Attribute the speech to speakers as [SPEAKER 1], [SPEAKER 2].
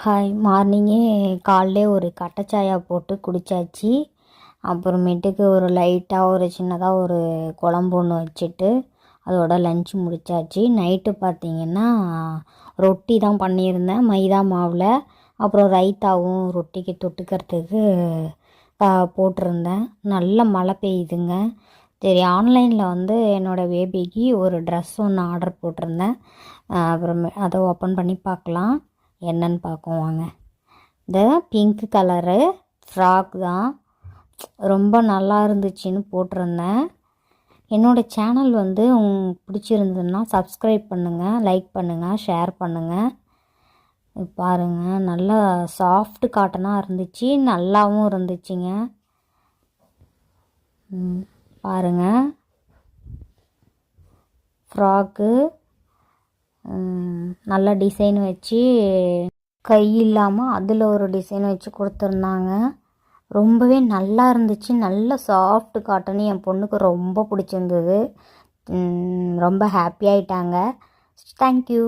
[SPEAKER 1] Hi மார்னிங்கே காலையிலே ஒரு கட்டை சாயா போட்டு குடித்தாச்சு. அப்புறமேட்டுக்கு ஒரு லைட்டாக ஒரு சின்னதாக ஒரு குழம்பு ஒன்று வச்சுட்டு அதோட லஞ்சு முடித்தாச்சு. நைட்டு பார்த்திங்கன்னா ரொட்டி தான் பண்ணியிருந்தேன் மைதா மாவில். அப்புறம் ரைத்தாவும் ரொட்டிக்கு தொட்டுக்கிறதுக்கு போட்டிருந்தேன். நல்ல மழை பெய்யுதுங்க. சரி, ஆன்லைனில் என்னோடய பேபிக்கு ஒரு ட்ரெஸ் ஒன்று ஆர்டர் போட்டிருந்தேன். அப்புறமே அதை ஓப்பன் பண்ணி பார்க்கலாம், என்னன்னு பார்க்கும் வாங்க. இந்த பிங்க் கலரு ஃப்ராக் தான், ரொம்ப நல்லா இருந்துச்சுன்னு போட்டிருந்தேன். என்னோடய சேனல் உங்களுக்கு பிடிச்சிருந்ததுன்னா சப்ஸ்கிரைப் பண்ணுங்கள், லைக் பண்ணுங்கள், ஷேர் பண்ணுங்கள். பாருங்கள், நல்லா சாஃப்ட் காட்டனாக இருந்துச்சு, நல்லாவும் இருந்துச்சுங்க. பாருங்கள், ஃப்ராக்கு நல்ல டிசைன் வச்சு கை இல்லாமல் அதில் ஒரு டிசைன் வச்சு கொடுத்துருந்தாங்க. ரொம்பவே நல்லா இருந்துச்சு, நல்ல சாஃப்ட் காட்டன். என் பொண்ணுக்கு ரொம்ப பிடிச்சிருந்தது, ரொம்ப ஹாப்பி ஆகிட்டாங்க. தேங்க்யூ.